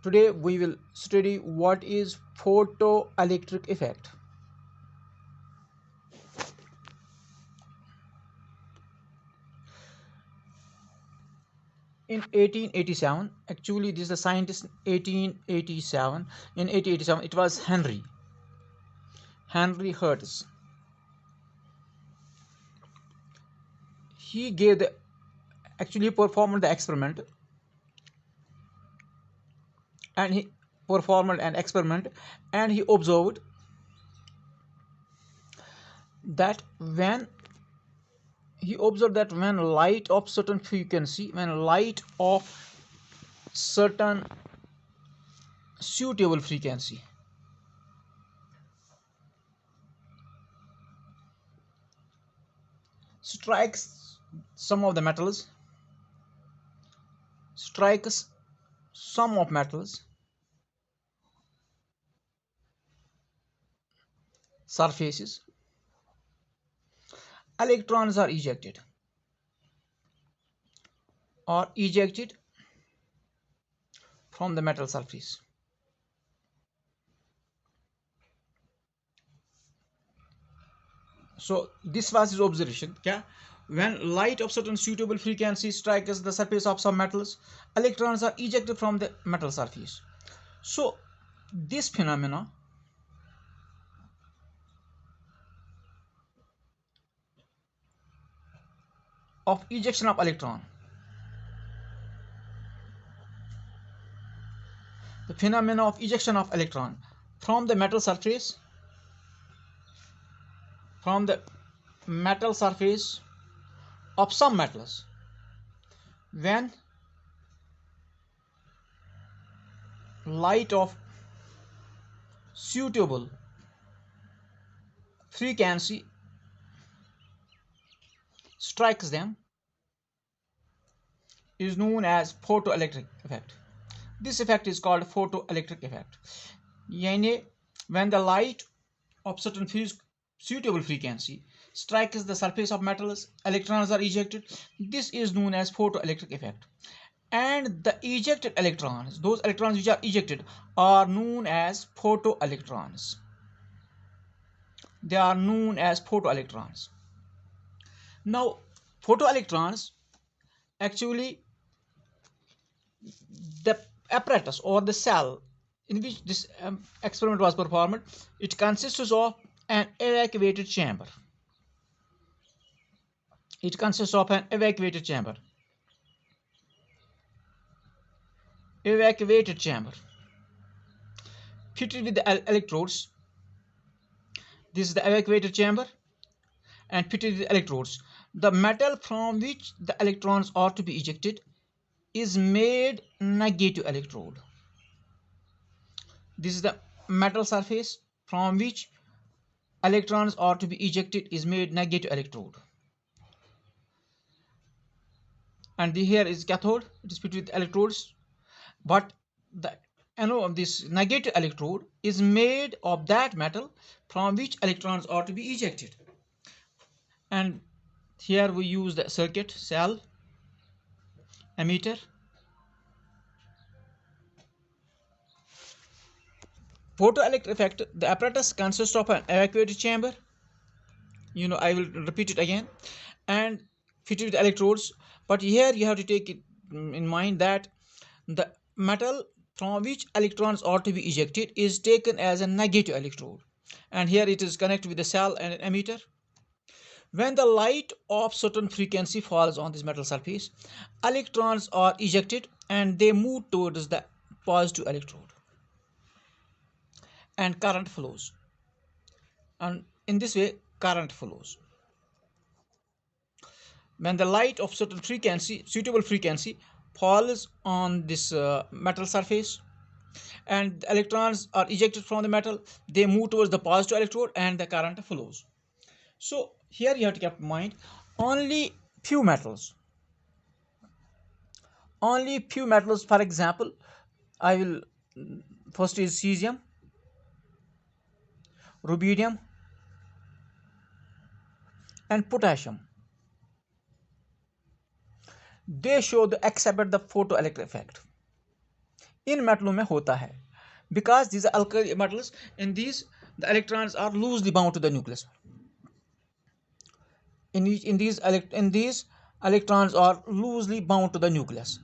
Today we will study what is photoelectric effect. In 1887, actually this is the scientist 1887. In 1887 it was Henry Hertz. He gave the actually performed the experiment, and he performed an experiment and he observed that when light of certain frequency, when light of certain suitable frequency strikes some of the metals, strikes some of metals surfaces, electrons are ejected from the metal surface. So this was his observation. Yeah? When light of certain suitable frequency strikes the surface of some metals, electrons are ejected from the metal surface. So this phenomena of ejection of electron, the phenomena of ejection of electron from the metal surface, of some metals, when light of suitable frequency strikes them, is known as photoelectric effect. This effect is called photoelectric effect. Yani, when the light of certain suitable frequency strikes the surface of metals, electrons are ejected. This is known as photoelectric effect. And the ejected electrons, those electrons which are ejected, are known as photoelectrons. They are known as photoelectrons. Now, photoelectrons, actually, the apparatus or the cell in which this experiment was performed, it consists of an evacuated chamber. It consists of an evacuated chamber. Fitted with the electrodes. This is the evacuated chamber and fitted with electrodes. The metal from which the electrons are to be ejected is made negative electrode. This is the metal surface from which electrons are to be ejected is made negative electrode. And here is cathode, it is fitted with electrodes, but the anode of this negative electrode is made of that metal from which electrons are to be ejected. And here we use the circuit, cell, emitter. Photoelectric effect, the apparatus consists of an evacuated chamber, I will repeat it again, and fitted with electrodes. But here you have to take it in mind that the metal from which electrons are to be ejected is taken as a negative electrode, and here it is connected with the cell and an emitter. When the light of certain frequency falls on this metal surface, electrons are ejected and they move towards the positive electrode, and current flows. And in this way, current flows. When the light of certain suitable frequency, falls on this metal surface, and the electrons are ejected from the metal, they move towards the positive electrode and the current flows. So here you have to keep in mind only few metals. For example, I will first is cesium, rubidium, and potassium. They show the exhibit the photoelectric effect. इन मेटलों में होता है, because these are alkali metals. In these, the electrons are loosely bound to the nucleus. In these electrons are loosely bound to the nucleus.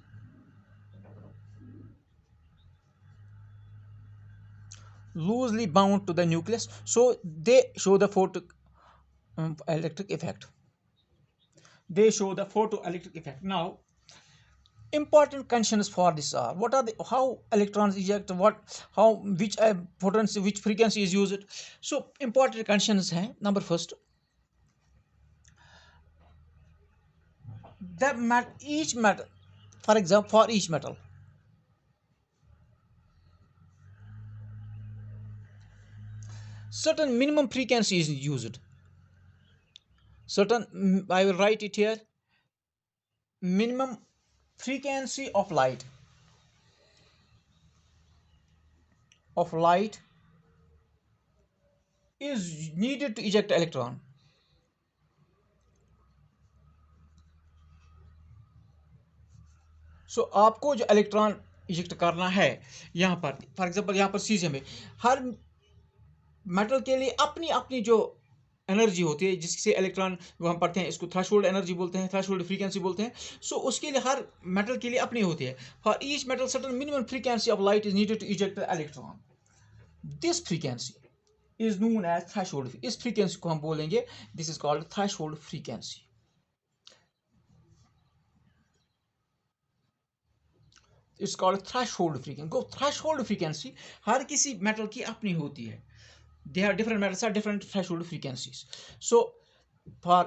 Loosely bound to the nucleus, so they show the photoelectric effect. They show the photoelectric effect. Now, important conditions for this are, what are the, how electrons eject, what, how, which potency, which frequency is used. So important conditions हैं. Number first, each metal, for example, for each metal, certain minimum frequency is used. Certain, I will write it here, minimum frequency of light is needed to eject electron. सो आपको जो electron eject करना है, यहाँ पर for example यहाँ पर caesium में, हर metal के लिए अपनी अपनी जो एनर्जी होती है, जिससे इलेक्ट्रॉन वो हम पढ़ते हैं, इसको थ्रेशोल्ड एनर्जी बोलते हैं, थ्रेशोल्ड फ्रीक्वेंसी बोलते हैं. सो उसके लिए हर मेटल के लिए अपनी होती है. For each metal certain minimum frequency of light is needed to eject the electron. This frequency is known as threshold. इस फ्रीक्वेंसी को हम बोलेंगे, this is called threshold frequency. It's called threshold frequency. Go threshold frequency हर किसी metal की अपनी होती है. They have different metals have different threshold frequencies. So for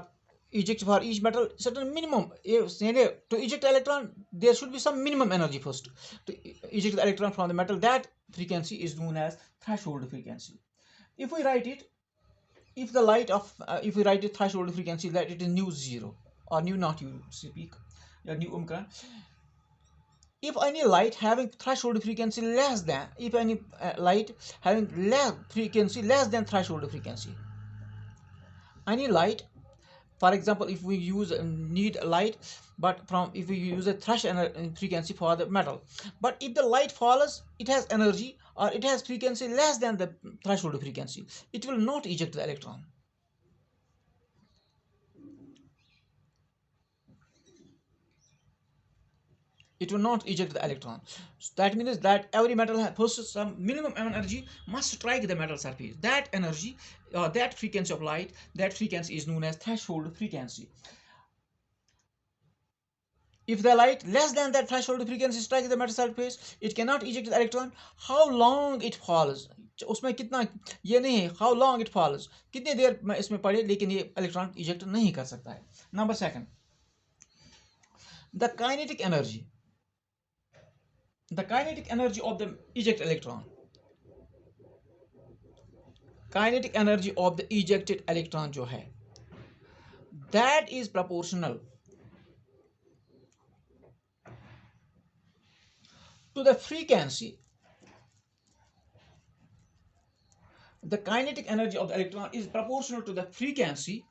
each metal certain minimum, to eject electron there should be some minimum energy first to eject the electron from the metal. That frequency is known as threshold frequency. If we write it, if we write it threshold frequency, that it is nu zero or nu not you speak or nu omicron. If any light having threshold frequency less than, if any light having frequency less than threshold frequency, any light, for example, if we use need light, but if we use a frequency for the metal, but if the light follows, it has energy or it has frequency less than the threshold frequency, it will not eject the electron. It will not eject the electron. So that means that every metal possesses some minimum energy must strike the metal surface. That energy, that frequency of light, that frequency is known as threshold frequency. If the light less than that threshold frequency strikes the metal surface, it cannot eject the electron. How long it falls, उसमें कितना, ये नहीं है how long it falls, कितनी देर में इसमें पड़े, लेकिन ये इलेक्ट्रॉन इजेक्ट नहीं कर सकता है. Number second, the kinetic energy of the eject electron. Kinetic energy of the ejected electron जो है, that is proportional to the frequency. The kinetic energy of the electron is proportional to the frequency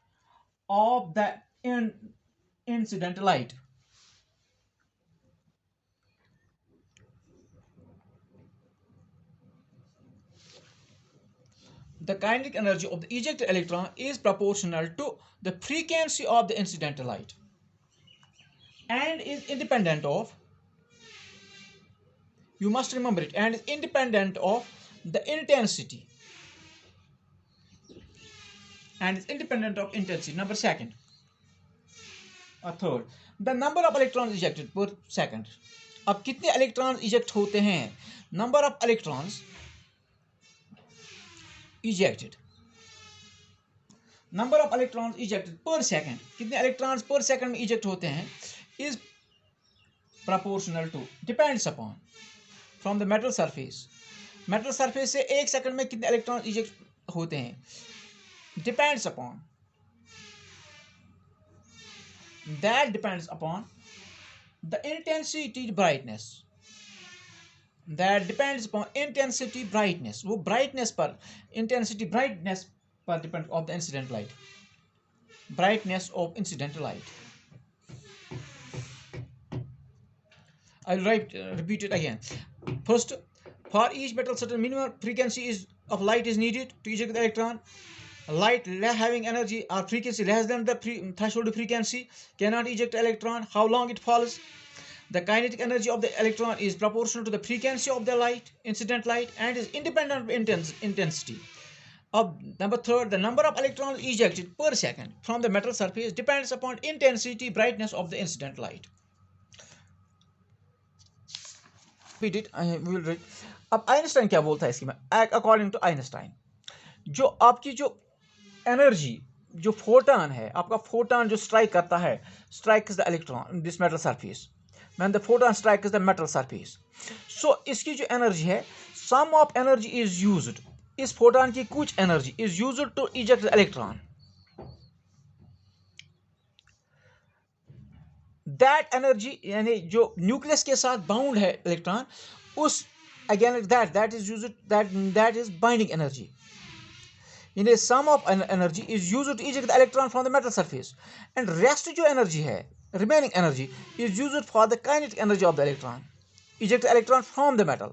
of the incident light. The kinetic energy of the ejected electron is proportional to the frequency of the incident light and is independent of, you must remember it, and is independent of the intensity, and is independent of intensity. Number second or third, the number of electrons ejected per second. अब कितने electrons eject होते हैं, number of electrons ejected, number of electrons ejected per second, कितने electrons per second में eject होते हैं, is proportional to, depends upon, from the metal surface. metal surface से एक सेकंड में कितने electrons eject होते हैं, depends upon, that depends upon the intensity brightness, that depends upon intensity brightness. वो brightness पर, intensity brightness पर depend of the incident light, brightness of incident light. I'll repeat it again. First, for each metal, certain minimum frequency of light is needed to eject the electron. Light having energy or frequency less than the threshold frequency cannot eject electron. How long it falls? The kinetic energy of the electron is proportional to the frequency of the light, incident light, and is independent of intensity. Number third, the number of electrons ejected per second from the metal surface depends upon intensity, brightness of the incident light. Repeat it. I will read. अब Einstein क्या बोलता है इसकी में? According to Einstein, जो आपकी जो energy, जो फोटॉन है, आपका फोटॉन जो स्ट्राइक करता है, strike is the electron this metal surface, when the photon strike is the metal surface, so इसकी जो एनर्जी है, some of energy is used, इस फोटॉन की कुछ energy is used to eject the electron. That energy यानी जो nucleus के साथ बाउंड है इलेक्ट्रॉन, उस again that is used, that is binding energy. In a sum of energy is used to eject the electron from the metal surface, and rest जो energy है, remaining energy is used for the kinetic energy of the electron, eject the electron from the metal.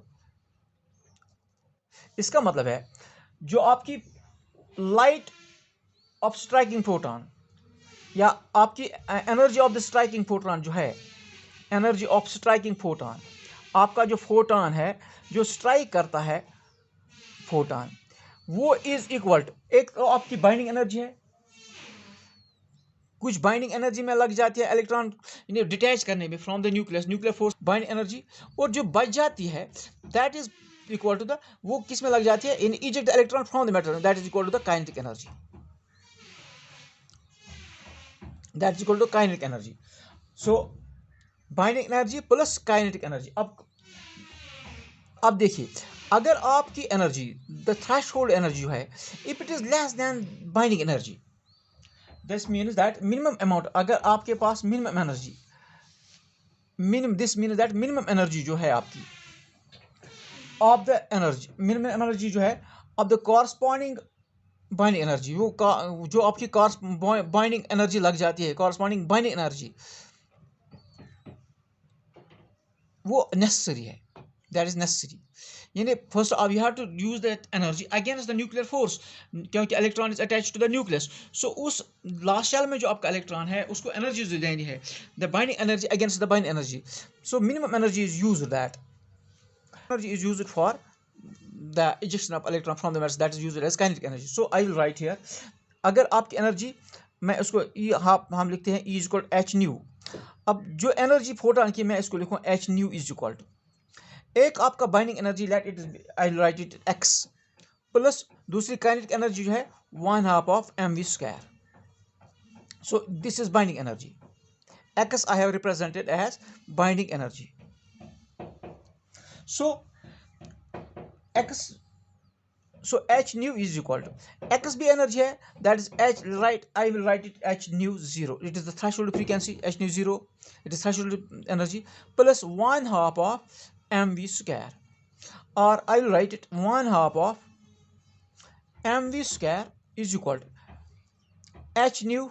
इसका मतलब है जो आपकी light of striking photon या आपकी energy of the striking photon जो है, energy of striking photon, आपका जो photon है जो strike करता है photon, वो इज इक्वल टू, एक तो आपकी बाइंडिंग एनर्जी है, कुछ बाइंडिंग एनर्जी में लग जाती है इलेक्ट्रॉन इन्हें डिटैच करने में from the nucleus, nuclear force binding energy, और जो बच जाती है that is equal to the, वो किस में लग जाती है, इन eject electron from the metal, that is equal to the kinetic energy, that is equal to kinetic energy. So binding energy plus kinetic energy. अब देखिए, अगर आपकी एनर्जी द थ्रेशोल्ड एनर्जी जो है, if it is less than binding energy, this means that minimum amount, अगर आपके पास minimum energy, this means that minimum energy जो है आपकी of the energy, minimum energy जो है of the corresponding binding energy, वो जो आपकी बाइंडिंग एनर्जी लग जाती है, कॉरस्पॉन्डिंग बाइंडिंग एनर्जी, वो नेसेसरी है, दैट इज नेसेसरी. यानी फर्स्ट आप you have to use that energy against the nuclear force, क्योंकि electron is attach to the nucleus. So उस लास्ट शेल में जो आपका इलेक्ट्रॉन है उसको एनर्जी देनी है, the binding energy against the binding energy. So minimum energy is used, that energy is used for the ejection of electron from the metal, that is used as kinetic energy. So I will write here, अगर आपकी energy, मैं उसको हम लिखते हैं E is equal H nu. अब जो energy photon की मैं इसको लिखूँ H nu is equal to, एक आपका binding energy late it is, I will write it X, plus दूसरी काइनेटिक एनर्जी जो है 1/2 of mv square. So this is binding energy, X I have represented as binding energy. So X, so H nu is equal to X भी energy है, that is H, right, I will write it H nu 0, it is the threshold frequency, H nu 0, it is threshold energy, plus 1/2 of mv square, or I will write it 1/2 of mv square is equal to h nu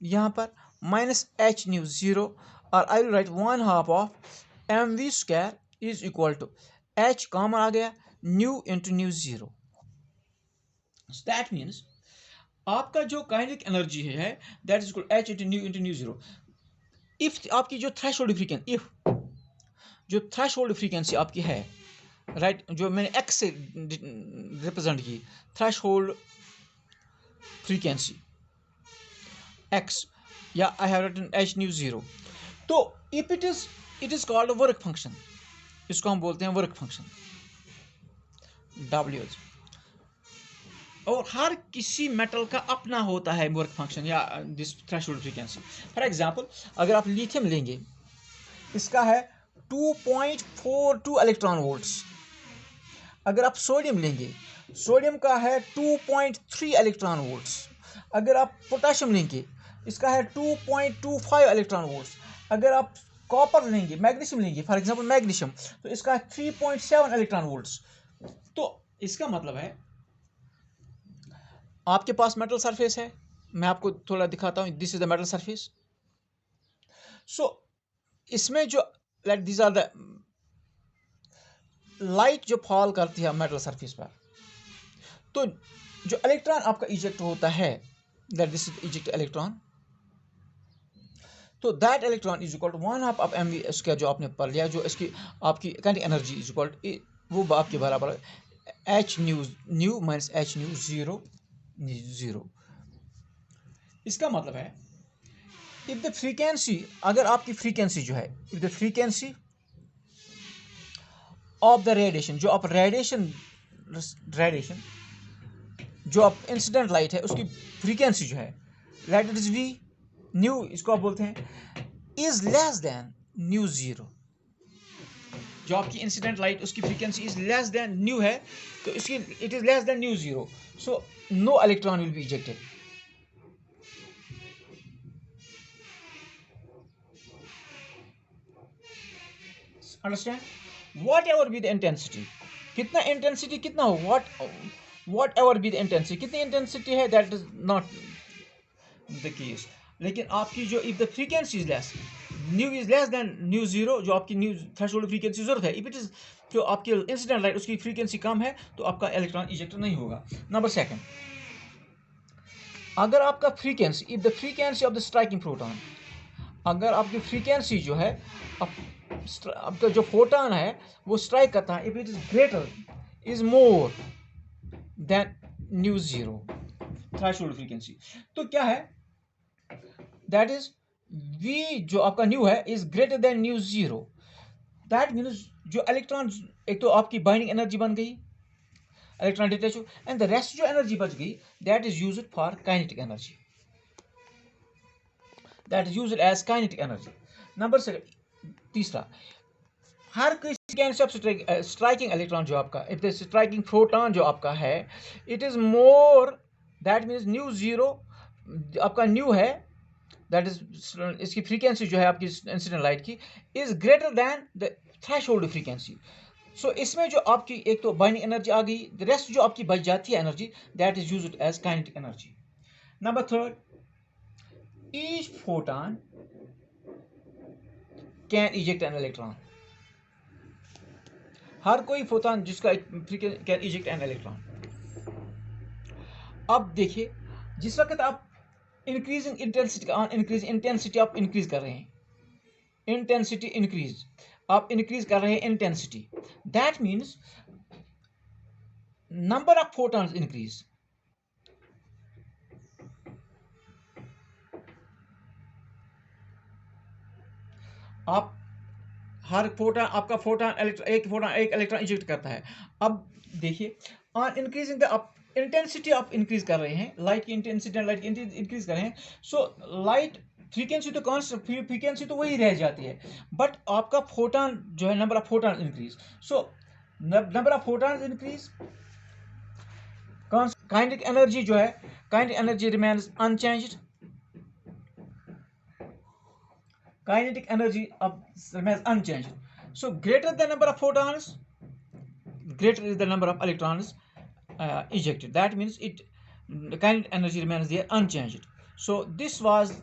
यहाँ पर minus h nu 0, और I will write 1/2 of mv square is equal to h common आ गया, nu into nu 0. So that means आपका जो kinetic energy है that is equal h into nu 0. if आपकी जो थ्रेशोल्ड फ्रीक्वेंसी, if जो threshold frequency आपकी है, राइट, जो मैंने एक्स से रिप्रेजेंट की, थ्रेशोल्ड फ्रीक्वेंसी एक्स, या I have written H nu 0. तो if it is called work function, इसको हम बोलते हैं वर्क फंक्शन डब्ल्यू. और हर किसी मेटल का अपना होता है वर्क फंक्शन या this threshold frequency. For example, अगर आप लिथियम लेंगे, इसका है 2.42 इलेक्ट्रॉन वोल्ट्स. अगर आप सोडियम लेंगे, सोडियम का है 2.3 इलेक्ट्रॉन वोल्ट्स. अगर आप पोटेशियम लेंगे, इसका है 2.25 इलेक्ट्रॉन वोल्ट्स. अगर आप कॉपर लेंगे, मैग्नीशियम लेंगे, फॉर एग्जांपल मैग्नीशियम, तो इसका है 3.7 इलेक्ट्रॉन वोल्ट्स. तो इसका मतलब है आपके पास मेटल सरफेस है, मैं आपको थोड़ा दिखाता हूँ, this is the metal surface. So इसमें जो let these are the light जो फॉल करती है मेटल सरफेस पर, तो जो इलेक्ट्रॉन आपका इजेक्ट होता है, that this is eject electron, तो that electron is equal to 1/2 m v, इसका जो आपने पढ़ लिया, जो इसकी आपकी kinetic energy is equal to, वो आपके बराबर है h nu minus h nu zero. इसका मतलब है इफ द फ्रीक्वेंसी, अगर आपकी फ्रीक्वेंसी जो है, if the frequency of the radiation, जो आप रेडिएशन जो आप इंसिडेंट लाइट है उसकी फ्रीक्वेंसी जो है, let it is V nu, इसको आप बोलते हैं, is less than nu zero, जो आपकी इंसिडेंट लाइट उसकी frequency is less than nu है, तो इसकी it is less than nu zero, so no electron will be ejected. Understand? Whatever be the intensity, कितना इंटेंसिटी कितना हो, whatever be the intensity, कितनी intensity है, that is not the case, लेकिन आपकी जो if the frequency is less, new is less than nu zero, जो आपकी न्यू थ्रेशोल्ड फ्रीक्वेंसी जरूरत है, इफ इट इज जो आपकी इंसिडेंट लाइट उसकी फ्रीक्वेंसी कम है, तो आपका इलेक्ट्रॉन इजेक्ट नहीं होगा। नंबर सेकंड, अगर आपका frequency, if the frequency of the striking proton, अगर आपकी फ्रीक्वेंसी जो है, आपका जो फोटॉन है वो स्ट्राइक करता है, if it is greater is more than nu zero threshold frequency, तो क्या है, दैट इज वी, जो आपका न्यू है is greater than nu zero, that means जो इलेक्ट्रॉन, एक तो आपकी बाइंडिंग एनर्जी बन गई, electron detach, and the rest जो एनर्जी बच गई, that is used for kinetic energy, that is used as kinetic energy. Number तीसरा, हर किसी कैन ऑफ स्ट्राइकिंग इलेक्ट्रॉन जो आपका, इफ द स्ट्राइकिंग प्रोटॉन जो आपका है, it is more, that means nu zero, आपका न्यू है, दैट इज इसकी फ्रीक्वेंसी जो है आपकी इंसिडेंट लाइट की is greater than the threshold frequency, so इसमें जो आपकी एक तो बाइंडिंग एनर्जी आ गई, द रेस्ट जो आपकी बच जाती है energy, that is used as kinetic energy. Number third, each photon can eject an electron, हर कोई फोटॉन जिसका कैन इजेक्ट एन इलेक्ट्रॉन। अब देखिए, जिस वक्त आप इंक्रीजिंग इंटेंसिटी आप इंक्रीज कर रहे हैं, इंटेंसिटी इंक्रीज, आप इंक्रीज कर रहे हैं intensity, that means number of photons increase, आप हर फोटॉन, आपका फोटॉन एक इलेक्ट्रॉन इजेक्ट करता है। अब देखिए, ऑन इंक्रीजिंग द आप इंटेंसिटी आप इंक्रीज कर रहे हैं, लाइट की इंटेंसिटी, लाइट की इंक्रीज कर रहे हैं, सो लाइट फ्रीक्वेंसी तो कॉन्स्टेंट, फ्रीक्वेंसी तो वही रह जाती है, बट आपका फोटॉन जो है, number of photon increase, so number of photon increase, kinetic energy जो है, kinetic energy remains unchanged, kinetic energy remains unchanged. So greater the number of photons, greater is the number of electrons ejected. That means the kinetic energy remains there unchanged. So this was